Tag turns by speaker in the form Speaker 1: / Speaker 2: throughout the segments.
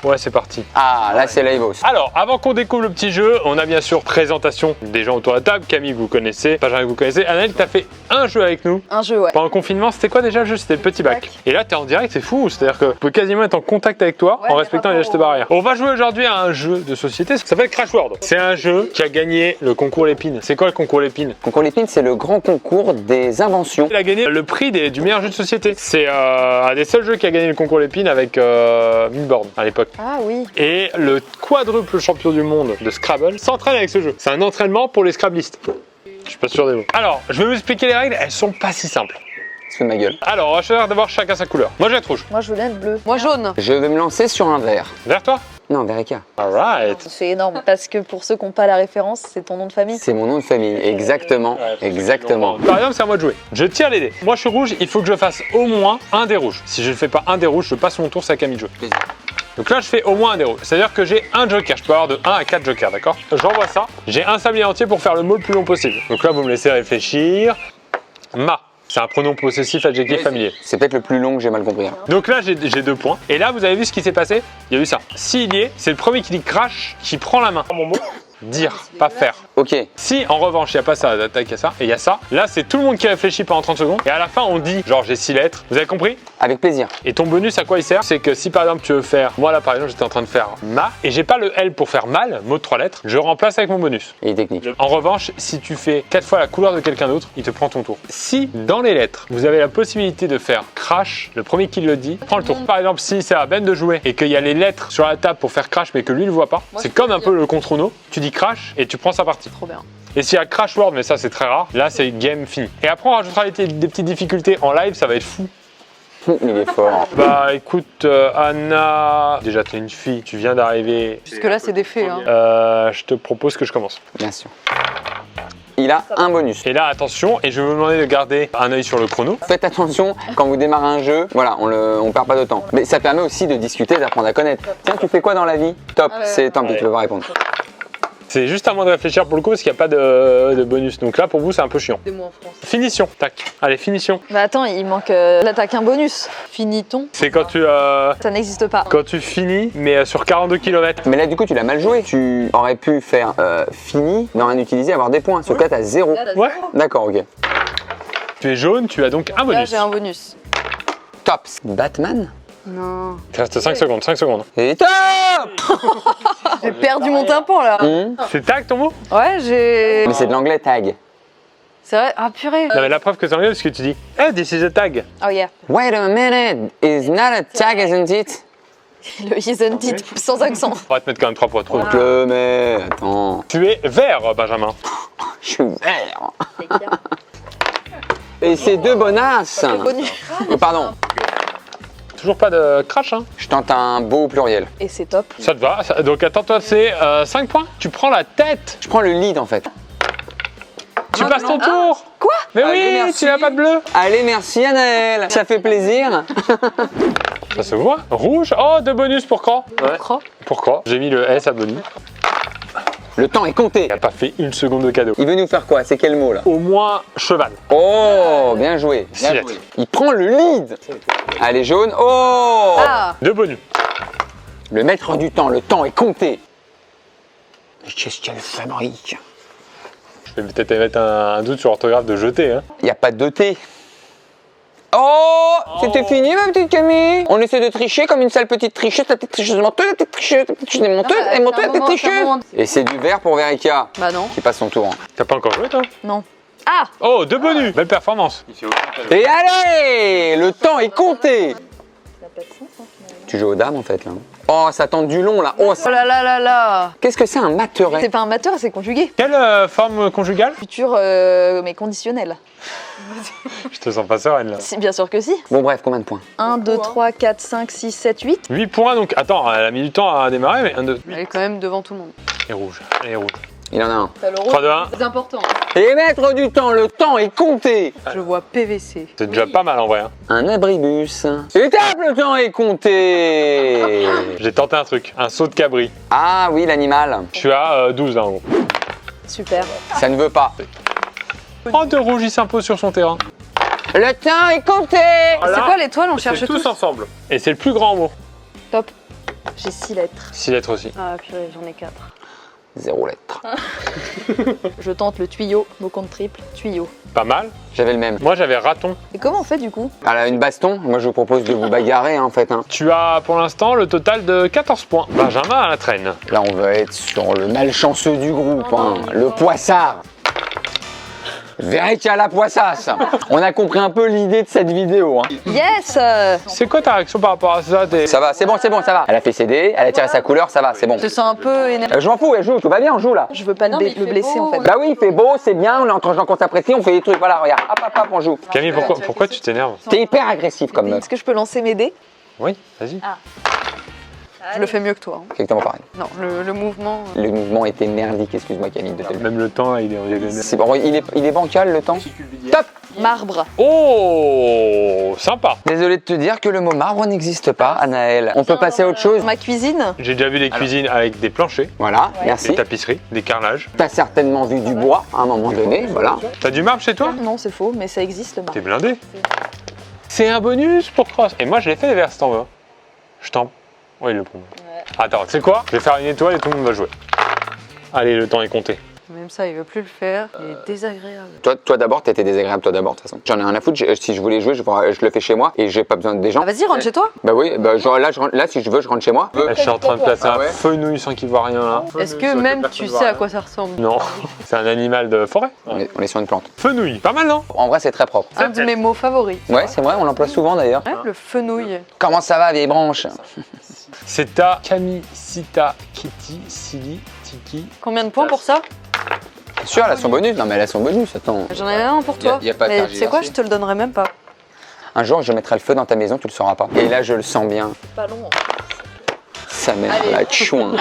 Speaker 1: Ouais, c'est parti.
Speaker 2: Ah, là c'est l'Aivos.
Speaker 1: Alors, avant qu'on découvre le petit jeu, on a bien sûr présentation des gens autour de la table. Camille, que vous connaissez. Benjamin, que vous connaissez. Anaël, t'as fait un jeu avec nous.
Speaker 3: Un jeu, ouais.
Speaker 1: Pendant le confinement, c'était quoi déjà le jeu? C'était le petit bac. Et là, t'es en direct, c'est fou. C'est-à-dire que tu peux quasiment être en contact avec toi en respectant les gestes barrières. On va jouer aujourd'hui à un jeu de société. Ça s'appelle Crash World. C'est un jeu qui a gagné le concours Lépine. C'est quoi le concours Lépine?
Speaker 2: Le concours Lépine, c'est le grand concours des inventions.
Speaker 1: Il a gagné le prix du meilleur jeu de société. C'est un des seuls jeux qui a gagné le concours Lépine avec Milborn à l'époque.
Speaker 3: Ah oui.
Speaker 1: Et le quadruple champion du monde de Scrabble s'entraîne avec ce jeu. C'est un entraînement pour les Scrabblistes. Je suis pas sûr des mots. Alors, je vais vous expliquer les règles. Elles sont pas si simples.
Speaker 2: Sous ma gueule.
Speaker 1: Alors, on va choisir d'abord chacun sa couleur. Moi, je vais être rouge.
Speaker 3: Moi, je veux bien être bleu. Moi, jaune.
Speaker 2: Je vais me lancer sur un vert.
Speaker 1: Vers toi?
Speaker 2: Non, Vereka.
Speaker 1: Alright.
Speaker 3: C'est énorme. Parce que pour ceux qui n'ont pas la référence, c'est ton nom de famille.
Speaker 2: C'est mon nom de famille, exactement. Exactement.
Speaker 1: Par exemple, c'est à moi de jouer. Je tire les dés. Moi, je suis rouge. Il faut que je fasse au moins un des rouges. Si je ne fais pas un des rouges, je passe mon tour, c'est à Camille de jouer.
Speaker 2: Plaisir.
Speaker 1: Donc là, je fais au moins un des rouges. C'est-à-dire que j'ai un joker. Je peux avoir de 1 à 4 jokers, d'accord? J'envoie ça. J'ai un sablier entier pour faire le mot le plus long possible. Donc là, vous me laissez réfléchir. Ma. C'est un pronom possessif adjectif familier.
Speaker 2: C'est peut-être le plus long que j'ai mal compris. Hein.
Speaker 1: Donc là, j'ai 2 points. Et là, vous avez vu ce qui s'est passé? Il y a eu ça. S'il y est, c'est le premier qui dit crash qui prend la main. Mon mot. Dire, pas faire.
Speaker 2: Ok.
Speaker 1: Si en revanche il n'y a pas ça, il y a ça et il y a ça, là c'est tout le monde qui réfléchit pendant 30 secondes et à la fin on dit genre j'ai 6 lettres, vous avez compris?
Speaker 2: Avec plaisir.
Speaker 1: Et ton bonus à quoi il sert? C'est que si par exemple tu veux faire, moi là par exemple j'étais en train de faire ma et j'ai pas le L pour faire mal, mot de 3 lettres, je remplace avec mon bonus.
Speaker 2: Et technique.
Speaker 1: En revanche, si tu fais 4 fois la couleur de quelqu'un d'autre, il te prend ton tour. Si dans les lettres vous avez la possibilité de faire crash, le premier qui le dit prend le tour. Par exemple si c'est à Ben de jouer et qu'il y a les lettres sur la table pour faire crash mais que lui le voit pas, c'est comme un peu le contre-no, tu dis crash et tu prends sa partie.
Speaker 3: Trop bien.
Speaker 1: Et s'il y a Crash World, mais ça c'est très rare, là c'est game fini. Et après on rajoutera des petites difficultés en live, ça va être fou.
Speaker 2: Il est fort.
Speaker 1: Bah écoute Anna, déjà t'es une fille, tu viens d'arriver.
Speaker 3: Jusque là, c'est des faits. Hein.
Speaker 1: Je te propose que je commence.
Speaker 2: Bien sûr. Il a un bonus.
Speaker 1: Et là attention, et je vais vous demander de garder un œil sur le chrono.
Speaker 2: Faites attention quand vous démarrez un jeu, voilà, on perd pas de temps. Mais ça permet aussi de discuter, d'apprendre à connaître. Tiens, tu fais quoi dans la vie? Top, c'est tant pis, tu peux pas répondre.
Speaker 1: C'est juste à moi de réfléchir pour le coup parce qu'il n'y a pas de bonus. Donc là pour vous c'est un peu chiant.
Speaker 3: Des mots en France.
Speaker 1: Finition, tac. Allez, finition.
Speaker 3: Bah attends, il manque. Là, t'as qu'un bonus. Finiton.
Speaker 1: C'est quand tu
Speaker 3: Ça n'existe pas.
Speaker 1: quand tu finis, mais sur 42 km.
Speaker 2: Mais là, du coup, tu l'as mal joué. Tu aurais pu faire fini, ne rien utiliser, avoir des points. Sauf que là, t'as 0.
Speaker 1: Ouais.
Speaker 2: D'accord, ok.
Speaker 1: Tu es jaune, tu as donc un
Speaker 3: Là,
Speaker 1: bonus.
Speaker 3: j'ai un bonus.
Speaker 2: Top. Batman?
Speaker 3: Non.
Speaker 1: Il te reste 5 secondes, 5 secondes.
Speaker 2: Et top.
Speaker 3: J'ai perdu mon tympan là.
Speaker 1: C'est tag ton mot?
Speaker 3: Ouais, j'ai.
Speaker 2: Mais c'est de l'anglais tag.
Speaker 3: C'est vrai. Ah purée.
Speaker 1: Non mais la preuve que c'est anglais parce que tu dis hey, this is a tag.
Speaker 3: Oh yeah.
Speaker 2: Wait a minute, is not a tag, isn't it?
Speaker 3: Le isn't it sans accent.
Speaker 1: On va te mettre quand même 3 points. Trop.
Speaker 2: Je le mets, attends.
Speaker 1: Tu es vert, Benjamin.
Speaker 2: Je suis vert. Et c'est 2 bonasses.
Speaker 3: Bonus.
Speaker 2: Oh, pardon,
Speaker 1: Toujours pas de crash, hein?
Speaker 2: je tente un beau pluriel.
Speaker 3: Et c'est top.
Speaker 1: Ça te va. Donc attends, toi c'est 5 points. Tu prends la tête.
Speaker 2: Je prends le lead en fait.
Speaker 1: Tu passes ton tour.
Speaker 3: Quoi?
Speaker 1: Mais
Speaker 2: Allez,
Speaker 1: oui,
Speaker 2: merci.
Speaker 1: tu n'as pas de bleu.
Speaker 2: Allez, merci Anaël. Ça fait plaisir.
Speaker 1: Ça se voit. Rouge. Oh, 2 bonus pour quand?
Speaker 3: Croc.
Speaker 1: Pourquoi? J'ai mis le S à bonus.
Speaker 2: Le temps est compté.
Speaker 1: Il n'a pas fait une seconde de cadeau.
Speaker 2: Il veut nous faire quoi? C'est quel mot là?
Speaker 1: Au moins cheval.
Speaker 2: Oh, bien joué.
Speaker 1: Six lettres.
Speaker 2: Il prend le lead. Allez, jaune. Oh,
Speaker 3: Ah.
Speaker 1: 2 bonus.
Speaker 2: le maître du temps, le temps est compté. Mais qu'est-ce qu'elle fabrique?
Speaker 1: Je vais peut-être mettre un doute sur l'orthographe de jeter. Hein.
Speaker 2: Il n'y a pas de T. Oh, c'était fini ma petite Camille. On essaie de tricher comme une sale petite tricheuse, la petite tricheuse menteuse, la petite tricheuse, la petite tricheuse menteuse,
Speaker 3: Non,
Speaker 2: et menteuse, la petite
Speaker 3: c'est un
Speaker 2: tricheuse.
Speaker 3: moment.
Speaker 2: Et c'est du vert pour Verika
Speaker 3: Bah non.
Speaker 2: qui passe son tour.
Speaker 1: T'as pas encore joué toi?
Speaker 3: Non. Ah.
Speaker 1: Oh, 2 bonus. Belle performance.
Speaker 2: Et allez, le temps est compté.
Speaker 3: Ça n'a pas de sens, hein, finalement.
Speaker 2: Tu joues aux dames en fait là. Oh, ça tente du long là. Oh,
Speaker 3: Oh là là là là.
Speaker 2: qu'est-ce que c'est un materet?
Speaker 3: C'est pas un mateur, c'est conjugué.
Speaker 1: Quelle forme conjugale?
Speaker 3: Futur, mais conditionnel.
Speaker 1: Je te sens pas sereine là.
Speaker 3: Si, bien sûr que si.
Speaker 2: Bon bref, combien de points?
Speaker 3: 1, 2, 3, 4, 5, 6, 7, 8.
Speaker 1: 8 points donc. Attends, elle a mis du temps à démarrer, mais 1, 2.
Speaker 3: Elle est quand même devant tout le monde.
Speaker 1: Et rouge. Et rouge.
Speaker 2: Il en a un.
Speaker 3: T'as le
Speaker 1: 3, 2, 1.
Speaker 3: C'est important.
Speaker 2: Et maître du temps, le temps est compté.
Speaker 3: Je vois PVC.
Speaker 1: C'est déjà pas mal en vrai. Hein.
Speaker 2: Un abribus. Et tape, le temps est compté.
Speaker 1: J'ai tenté un truc, un saut de cabri.
Speaker 2: Ah oui, l'animal.
Speaker 1: Je suis à 12 là en gros.
Speaker 3: Super.
Speaker 2: Ça ne veut pas.
Speaker 1: Oh, de rouge, il s'impose sur son terrain.
Speaker 2: Le temps est compté.
Speaker 1: Voilà.
Speaker 3: C'est quoi l'étoile? On
Speaker 1: C'est
Speaker 3: cherche
Speaker 1: tous
Speaker 3: tous.
Speaker 1: ensemble. Et c'est le plus grand mot.
Speaker 3: Top. J'ai 6 lettres.
Speaker 1: 6 lettres aussi.
Speaker 3: Ah purée, j'en ai 4.
Speaker 2: 0 lettre.
Speaker 3: Je tente le tuyau, mot compte triple, tuyau.
Speaker 1: Pas mal.
Speaker 2: J'avais le même.
Speaker 1: Moi j'avais raton.
Speaker 3: Et comment on fait du coup?
Speaker 2: Alors une baston, moi je vous propose de vous bagarrer hein, en fait. Hein.
Speaker 1: Tu as pour l'instant le total de 14 points. Benjamin à la traîne.
Speaker 2: Là on va être sur le malchanceux du groupe, hein, le poissard. Vérité à la poissasse. On a compris un peu l'idée de cette vidéo. Hein.
Speaker 3: Yes.
Speaker 1: C'est quoi ta réaction par rapport à ça?
Speaker 2: Ça va, c'est bon, ça va. Elle a fait céder, elle a tiré sa couleur, ça va, c'est bon.
Speaker 3: Je te sens un peu énervé.
Speaker 2: Je m'en fous, elle joue, tout va bien, on joue là.
Speaker 3: Je veux pas le blesser en fait.
Speaker 2: Bah oui, il fait beau, c'est bien, on est entre gens qu'on s'apprécie, on fait des trucs, voilà, regarde, hop, on joue.
Speaker 1: Camille, pourquoi tu t'énerves?
Speaker 2: T'es hyper agressif comme meuf.
Speaker 3: Est-ce que je peux lancer mes dés?
Speaker 1: Oui, vas-y.
Speaker 3: Je le fais mieux que toi. Hein.
Speaker 2: Exactement pareil.
Speaker 3: Non, le mouvement.
Speaker 2: Le mouvement était merdique, excuse-moi Camille de te le dire.
Speaker 1: Même le temps, là, il est en diagonale.
Speaker 2: C'est bon, il est bancal le temps. Top.
Speaker 3: Marbre.
Speaker 1: Oh, sympa.
Speaker 2: Désolé de te dire que le mot marbre n'existe pas, Anaël. On peut passer à autre chose.
Speaker 3: Ma cuisine.
Speaker 1: J'ai déjà vu des cuisines avec des planchers,
Speaker 2: Voilà,
Speaker 1: des
Speaker 2: merci.
Speaker 1: tapisseries, des carrelages.
Speaker 2: T'as certainement vu du bois à un moment donné, voilà.
Speaker 1: T'as du marbre chez toi?
Speaker 3: Non, c'est faux, mais ça existe le
Speaker 1: T'es
Speaker 3: marbre.
Speaker 1: blindé. C'est un bonus pour Cross. Et moi, je l'ai fait les verts, si t'en veux. Je t'en... Oui, le prend. Attends, tu sais quoi? Je vais faire une étoile et tout le monde va jouer. Allez, le temps est compté.
Speaker 3: Même ça, il veut plus le faire. Il est désagréable.
Speaker 2: Toi d'abord, t'étais désagréable, toi d'abord, de toute façon. J'en ai rien à foutre, si je voulais jouer, je le fais chez moi et j'ai pas besoin des gens.
Speaker 3: Ah, vas-y, rentre chez toi.
Speaker 2: Bah oui, là, si je veux, je rentre chez moi.
Speaker 1: Je suis en train de placer
Speaker 2: Ah ouais.
Speaker 1: un fenouil sans qu'il voit rien là.
Speaker 3: Est-ce que même tu sais à quoi ça ressemble?
Speaker 1: Non, c'est un animal de forêt.
Speaker 2: On est sur une plante.
Speaker 1: Fenouil, pas mal non?
Speaker 2: En vrai, c'est très propre.
Speaker 3: Un de mes mots favoris.
Speaker 2: Ouais, c'est vrai, on l'emploie souvent d'ailleurs.
Speaker 3: Ouais, le fenouil.
Speaker 2: Comment ça va, vieille branche?
Speaker 1: C'est ta Camille, Sita, Kitty, Silly, Tiki.
Speaker 3: Combien de points pour ça?
Speaker 2: Bien sûr, elle a son bonus. Non, mais elle a son bonus, attends.
Speaker 3: J'en ai un pour toi.
Speaker 2: Y a pas de
Speaker 3: mais tu sais quoi,
Speaker 2: tergiversé.
Speaker 3: je te le donnerai même pas.
Speaker 2: Un jour, je mettrai le feu dans ta maison, tu le sauras pas. Et là, je le sens bien.
Speaker 3: Pas long.
Speaker 2: Sa mère, la chouin.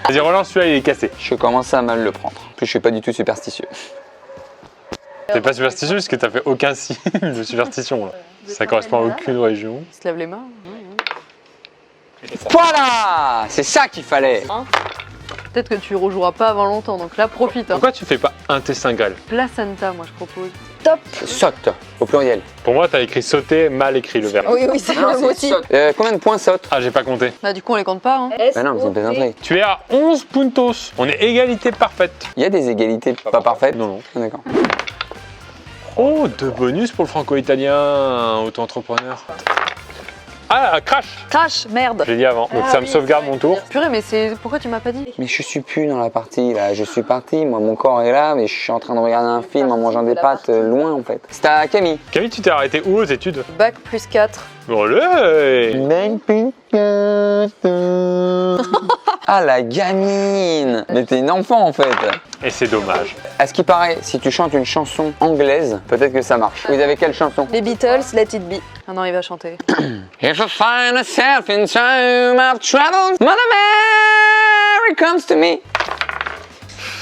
Speaker 1: Vas-y, relance celui-là, il est cassé.
Speaker 2: Je commence à mal le prendre. En plus, je suis pas du tout superstitieux.
Speaker 1: T'es pas superstitieux parce que t'as fait aucun signe de superstition là. Ça correspond à aucune religion.
Speaker 3: Il se lève les mains.
Speaker 2: Voilà, c'est ça qu'il fallait.
Speaker 3: Peut-être que tu rejoueras pas avant longtemps, donc là profite. Hein.
Speaker 1: Pourquoi tu fais pas intestin grêle?
Speaker 3: Placenta, moi je propose.
Speaker 2: Saute, au pluriel.
Speaker 1: Pour moi, t'as écrit sauter, mal écrit le verbe.
Speaker 3: Oui, c'est le mot aussi.
Speaker 2: Combien de points saute?
Speaker 1: Ah, j'ai pas compté.
Speaker 3: Bah du coup on les compte pas. Hein.
Speaker 2: Bah non, mais c'est une plaisanterie.
Speaker 1: Tu es à 11 puntos. On est égalité parfaite.
Speaker 2: Il y a des égalités pas parfaites.
Speaker 1: Non, non.
Speaker 2: Ah, d'accord.
Speaker 1: Oh, 2 bonus pour le franco-italien, auto-entrepreneur. Ah, crash.
Speaker 3: Crash, merde.
Speaker 1: Je l'ai dit avant, donc ça me sauvegarde mon tour.
Speaker 3: Purée, mais c'est pourquoi tu m'as pas dit?
Speaker 2: Mais je suis plus dans la partie là, je suis parti, moi mon corps est là, mais je suis en train de regarder un film en mangeant des pâtes loin en fait. C'est à Camille.
Speaker 1: Camille, tu t'es arrêté où aux études?
Speaker 3: Bac plus 4.
Speaker 1: Olé.
Speaker 2: Ah la gamine. Mais t'es une enfant en fait.
Speaker 1: Et c'est dommage.
Speaker 2: À ce qui paraît, si tu chantes une chanson anglaise, peut-être que ça marche. Vous avez quelle chanson?
Speaker 3: Les Beatles, Let It Be. Ah non, il va chanter.
Speaker 2: If I find myself in time of trouble, Mother Mary comes to me.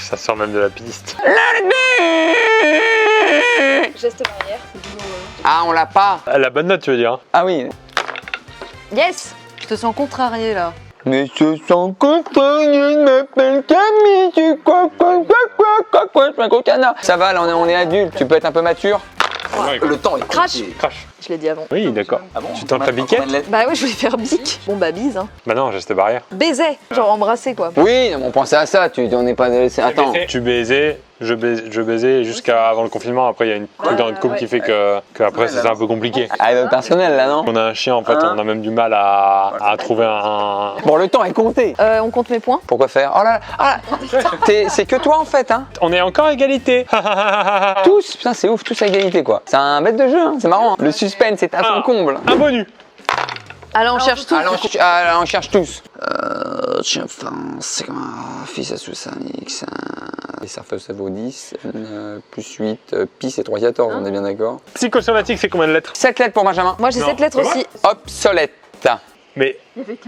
Speaker 1: Ça sort même de la piste.
Speaker 2: Let it be.
Speaker 3: Geste barrière.
Speaker 2: Ah, on l'a pas.
Speaker 1: La bonne note, tu veux dire?
Speaker 2: Ah oui.
Speaker 3: Yes. Je te sens contrarié là.
Speaker 2: Mais je sens contrarié, il m'appelle Camille, tu quoi, je suis un gros canard. Ça va, là on est adulte, tu peux être un peu mature. Le temps est
Speaker 3: Crash.
Speaker 1: Crash.
Speaker 3: Je l'ai dit avant.
Speaker 1: Oui, d'accord. Tu tentes la biquette?
Speaker 3: Bah oui, je voulais faire bic. Bon bah bise. Hein.
Speaker 1: Bah non, geste barrière.
Speaker 3: Baiser. Genre embrasser quoi.
Speaker 2: Oui, on pensait à ça, on n'est pas... Attends.
Speaker 1: Tu baisais, je baisais jusqu'à avant le confinement. Après, il y a une truc dans notre couple qui fait que après, c'est un peu compliqué.
Speaker 2: Ah, personnel là, non?
Speaker 1: On a un chien, en fait, on a même du mal à trouver un...
Speaker 2: Bon, le temps est compté.
Speaker 3: On compte mes points.
Speaker 2: Pourquoi faire? Oh là là, c'est que toi en fait, hein.
Speaker 1: On est encore à égalité.
Speaker 2: Tous, putain, c'est ouf, tous à égalité quoi. C'est un bête de jeu, hein, c'est marrant. Le suspense est à son comble.
Speaker 1: Un bonus.
Speaker 3: Allez, on cherche tout.
Speaker 2: On cherche tous. Enfin, c'est comme un fils à sous X. Les surfeurs ça vaut 10, plus 8, pi c'est 3, 14, on est bien d'accord.
Speaker 1: Psychosomatique, c'est combien de lettres?
Speaker 2: 7 lettres pour Benjamin.
Speaker 3: Moi j'ai
Speaker 1: Non,
Speaker 3: 7 lettres
Speaker 1: c'est
Speaker 3: aussi.
Speaker 2: Obsolète.
Speaker 1: Mais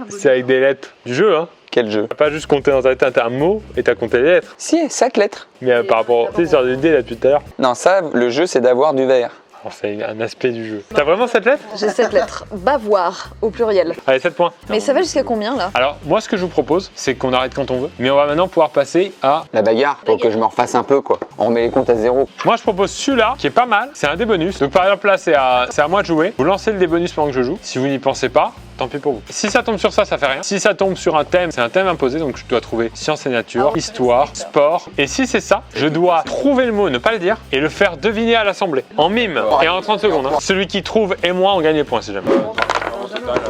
Speaker 1: c'est avec des lettres du jeu, hein.
Speaker 2: Quel jeu?
Speaker 1: T'as pas juste compté dans ta tête un mot et t'as compté les lettres.
Speaker 2: Si, 7 lettres.
Speaker 1: Mais par rapport, tu sais, sur l'idée là depuis tout à l'heure,
Speaker 2: Non, ça, le jeu c'est d'avoir du verre.
Speaker 1: alors, c'est un aspect du jeu. T'as vraiment 7 lettres?
Speaker 3: J'ai 7 lettres. Bavoir au pluriel.
Speaker 1: Allez, 7 points.
Speaker 3: Mais ça va jusqu'à combien là?
Speaker 1: Alors, moi, ce que je vous propose, c'est qu'on arrête quand on veut. Mais on va maintenant pouvoir passer à...
Speaker 2: La bagarre, pour que je me refasse un peu quoi. On remet les comptes à zéro.
Speaker 1: Moi, je propose celui-là, qui est pas mal. C'est un des bonus. Donc, par exemple, là, c'est à moi de jouer. Vous lancez le dé bonus pendant que je joue. Si vous n'y pensez pas, Tant pis pour vous. Si ça tombe sur ça, ça fait rien. Si ça tombe sur un thème, c'est un thème imposé, donc je dois trouver sciences et nature, histoire, sport. Et si c'est ça, je dois trouver le mot, ne pas le dire, et le faire deviner à l'assemblée. En mime, et en 30 secondes. Hein. Celui qui trouve et moi, on gagne les points si jamais.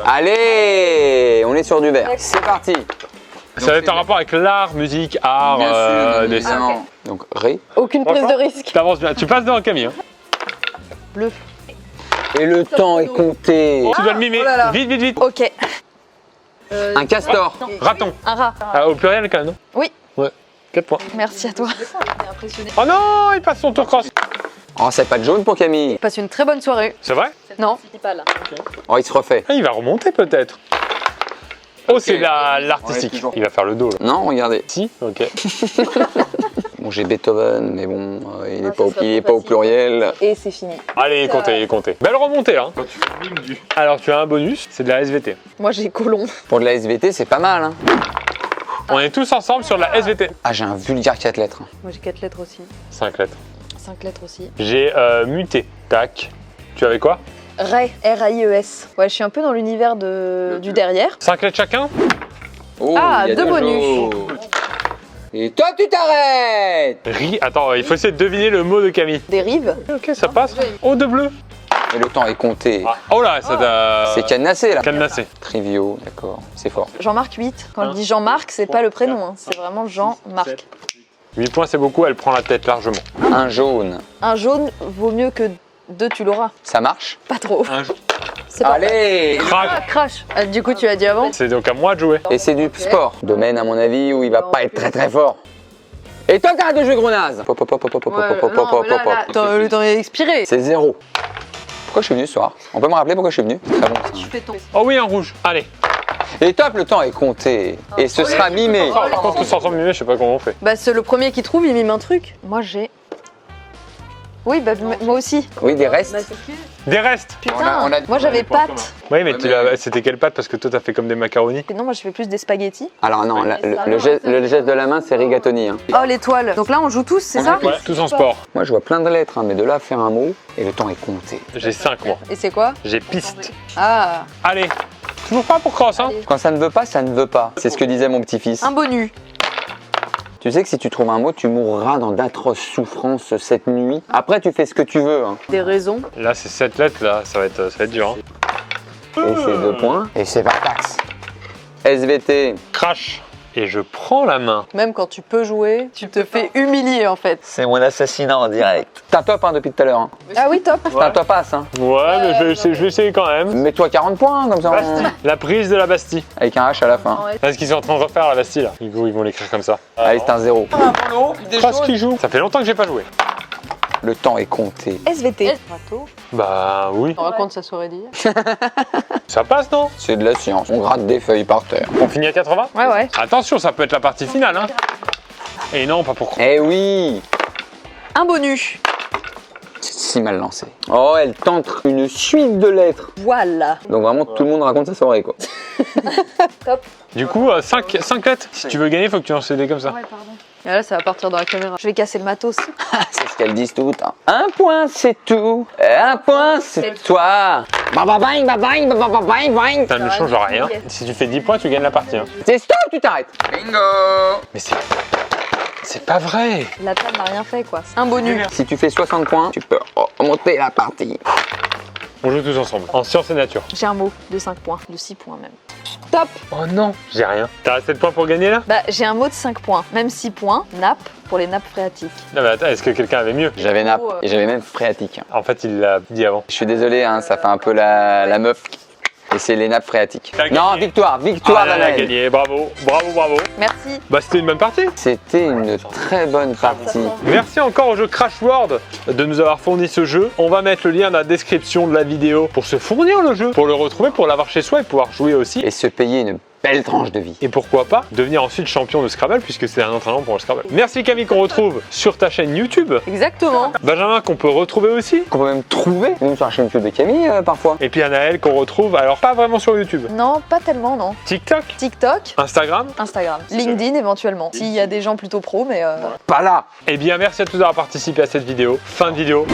Speaker 2: Allez, on est sur du vert. C'est parti.
Speaker 1: Ça va être en rapport avec l'art, musique, art, dessin.
Speaker 2: évidemment. Donc, ré.
Speaker 3: Aucune prise de risque.
Speaker 1: T'avances bien. Tu passes devant Camille. Hein.
Speaker 3: Bleu.
Speaker 2: Et le temps est compté.
Speaker 1: Tu dois le mimer.
Speaker 3: Oh là là.
Speaker 1: Vite, vite, vite.
Speaker 3: Ok.
Speaker 2: Un castor.
Speaker 1: Raton.
Speaker 3: Un rat.
Speaker 1: Ah, au pluriel quand même, non?
Speaker 3: Oui.
Speaker 1: Ouais. 4 points.
Speaker 3: Merci à toi.
Speaker 1: Oh non, il passe son tour cross.
Speaker 2: Oh, c'est pas de jaune pour Camille.
Speaker 3: Passe une très bonne soirée.
Speaker 1: C'est vrai?
Speaker 3: Non.
Speaker 2: Oh, il se refait.
Speaker 1: Ah, il va remonter peut-être. Oh, c'est l'artistique.
Speaker 2: Ouais, toujours.
Speaker 1: Il va faire le dos là.
Speaker 2: Non, regardez.
Speaker 1: Si, ok.
Speaker 2: Bon, j'ai Beethoven, mais bon, il
Speaker 3: Ah,
Speaker 2: est pas,
Speaker 3: ça serait
Speaker 2: il est
Speaker 3: trop
Speaker 2: pas au
Speaker 3: facile.
Speaker 2: pluriel.
Speaker 3: Et c'est fini.
Speaker 1: Allez, il est compté, il est compté. Belle remontée, hein. Alors, tu as un bonus, c'est de la SVT.
Speaker 3: Moi j'ai colon.
Speaker 2: Pour de la SVT, c'est pas mal. Hein.
Speaker 1: On est tous ensemble sur la SVT.
Speaker 2: Ah, j'ai un vulgaire 4 lettres.
Speaker 3: Moi j'ai 4 lettres aussi.
Speaker 1: 5 lettres.
Speaker 3: 5 lettres aussi.
Speaker 1: J'ai muté. Tac. Tu avais quoi?
Speaker 3: Ray. R-A-I-E-S. Ouais, je suis un peu dans l'univers du derrière.
Speaker 1: 5 lettres chacun?
Speaker 2: Oh,
Speaker 3: Ah,
Speaker 2: il y a
Speaker 3: deux bonus.
Speaker 2: choses. Et toi, tu t'arrêtes.
Speaker 1: Attends, il faut essayer de deviner le mot de Camille.
Speaker 3: Dérive.
Speaker 1: Ok, ça passe. Oh, de bleu.
Speaker 2: Et le temps est compté.
Speaker 1: Ah. Oh là, ça t'a...
Speaker 2: C'est cadenassé, là.
Speaker 1: cadenassé.
Speaker 2: Trivio, d'accord, c'est fort.
Speaker 3: Jean-Marc 8. Quand je dis Jean-Marc, c'est pas le prénom, hein. C'est vraiment Jean-Marc.
Speaker 1: 8 points, c'est beaucoup, elle prend la tête largement.
Speaker 2: Un jaune,
Speaker 3: Un jaune vaut mieux que 2, tu l'auras.
Speaker 2: ça marche?
Speaker 3: Pas trop.
Speaker 1: Un jour.
Speaker 3: C'est pas
Speaker 2: Allez.
Speaker 1: Crac.
Speaker 3: Crash. Du coup, tu l'as dit avant.
Speaker 1: C'est donc à moi de jouer.
Speaker 2: Et c'est du sport. Domaine, à mon avis, où il va pas être très très fort. Et toi, t'arrêtes de jouer gros naze. Pop, pop, pop, pop, pop, pop, pop, pop, pop, pop.
Speaker 3: Attends, le temps est expiré.
Speaker 2: C'est 0. Pourquoi je suis venu ce soir? On peut me rappeler pourquoi je suis venu? Très bon. ça.
Speaker 1: Oh oui, en rouge. Allez.
Speaker 2: Et top, le temps est compté. Et ce sera mimé.
Speaker 1: Par contre, tous ensemble, mimer, je sais pas comment on fait.
Speaker 3: Bah, c'est le premier qui trouve, il mime un truc. Moi j'ai. Oui, bah moi aussi.
Speaker 2: Oui, des restes.
Speaker 1: Des restes.
Speaker 3: Putain,
Speaker 2: on a-
Speaker 3: moi j'avais pâtes.
Speaker 1: Oui, mais
Speaker 2: Ouais,
Speaker 1: c'était quelle pâte? Parce que toi, t'as fait comme des macaronis.
Speaker 3: Et non, moi je fais plus des spaghettis.
Speaker 2: Alors non, le geste de la main, c'est rigatoni. Hein.
Speaker 3: Oh, l'étoile. Donc là, on joue tous, c'est ça?
Speaker 1: Ouais, tous en sport.
Speaker 2: Moi, je vois plein de lettres, hein, mais de là à faire un mot, et le temps est compté.
Speaker 1: J'ai 5 moi.
Speaker 3: Et c'est quoi?
Speaker 1: J'ai piste.
Speaker 3: Ah,
Speaker 1: Allez. Toujours pas pour cross, hein?
Speaker 2: Quand ça ne veut pas, ça ne veut pas. C'est ce que disait mon petit-fils.
Speaker 3: un bonus.
Speaker 2: Tu sais que si tu trouves un mot, tu mourras dans d'atroces souffrances cette nuit. Après, tu fais ce que tu veux. Hein.
Speaker 3: Des raisons.
Speaker 1: Là, c'est 7 lettres, là. Ça va être dur, hein.
Speaker 2: Et c'est 2 points. Et c'est par taxe. SVT.
Speaker 1: Crash. Et je prends la main.
Speaker 3: Même quand tu peux jouer, tu te fais humilier en fait.
Speaker 2: C'est mon assassinat en direct. T'as top hein, depuis tout à l'heure. Hein.
Speaker 3: Ah oui, top.
Speaker 2: T'as top passe. Hein.
Speaker 1: Ouais, mais je vais essayer quand même.
Speaker 2: Mets-toi 40 points, comme ça.
Speaker 1: Bastille. La prise de la Bastille.
Speaker 2: Avec un H à la fin.
Speaker 1: Parce qu'ils sont en train de refaire la Bastille, là. Ils vont l'écrire comme ça.
Speaker 2: Allez, c'est un 0.
Speaker 1: Crash qui joue. Ça fait longtemps que j'ai pas joué.
Speaker 2: Le temps est compté.
Speaker 3: SVT.
Speaker 1: Bah oui.
Speaker 3: On raconte, ça saurait dire.
Speaker 1: Ça passe, non?
Speaker 2: C'est de la science. On gratte des feuilles par terre.
Speaker 1: On finit à 80?
Speaker 3: Ouais, ouais.
Speaker 1: Attention, ça peut être la partie finale, hein. Et non, pas pour cross.
Speaker 2: Eh oui.
Speaker 3: Un bonus.
Speaker 2: C'est si mal lancé. Oh, elle tente une suite de lettres.
Speaker 3: Voilà.
Speaker 2: Donc vraiment, tout le monde raconte sa soirée, quoi.
Speaker 1: Du coup, 5 lettres. Si tu veux gagner, faut que tu en cédes comme ça.
Speaker 3: Et là, ça va partir dans la caméra. Je vais casser le matos.
Speaker 2: C'est ce qu'elles disent toutes. Hein. Un point, c'est tout. Un point, c'est toi. Ba ba bang, ba bang, ba ba ba bang, bang.
Speaker 1: Ça ne change rien. Si tu fais 10 points, tu gagnes la partie. Hein.
Speaker 2: C'est stop, tu t'arrêtes. Bingo.
Speaker 1: Mais c'est pas vrai.
Speaker 3: La table n'a rien fait, quoi. Un bonus.
Speaker 2: Si tu fais 60 points, tu peux remonter la partie.
Speaker 1: On joue tous ensemble. En sciences et nature.
Speaker 3: J'ai un mot de 5 points, de 6 points même. Top.
Speaker 1: Oh non, j'ai rien. T'as 7 points pour gagner là?
Speaker 3: Bah, j'ai un mot de 5 points, même 6 points. Nappe pour les nappes phréatiques.
Speaker 1: Non mais attends, est-ce que quelqu'un avait mieux?
Speaker 2: J'avais nappe et j'avais même phréatique.
Speaker 1: En fait, il l'a dit avant.
Speaker 2: Je suis désolé, hein, ça fait un peu la meuf. Et c'est les nappes phréatiques.
Speaker 1: T'as gagné.
Speaker 2: Non, victoire, victoire,
Speaker 1: elle a
Speaker 2: Anaël.
Speaker 1: gagné, bravo, bravo, bravo.
Speaker 3: Merci.
Speaker 1: Bah c'était une bonne partie.
Speaker 2: C'était une très bonne partie.
Speaker 1: Merci encore au jeu Crash World de nous avoir fourni ce jeu. On va mettre le lien dans la description de la vidéo pour se fournir le jeu, pour le retrouver, pour l'avoir chez soi et pouvoir jouer aussi.
Speaker 2: Et se payer une belle tranche de vie.
Speaker 1: Et pourquoi pas devenir ensuite champion de Scrabble puisque c'est un entraînement pour le Scrabble. Merci Camille qu'on retrouve sur ta chaîne YouTube.
Speaker 3: Exactement.
Speaker 1: Benjamin qu'on peut retrouver aussi.
Speaker 2: Qu'on peut même trouver, même sur la chaîne YouTube de Camille parfois.
Speaker 1: Et puis Anaël qu'on retrouve, alors pas vraiment sur YouTube.
Speaker 3: Non, pas tellement, non.
Speaker 1: TikTok,
Speaker 3: TikTok,
Speaker 1: Instagram.
Speaker 3: Instagram, LinkedIn éventuellement. S'il y a des gens plutôt pros, mais
Speaker 2: Pas là.
Speaker 1: Eh bien merci à tous d'avoir participé à cette vidéo. Fin de vidéo.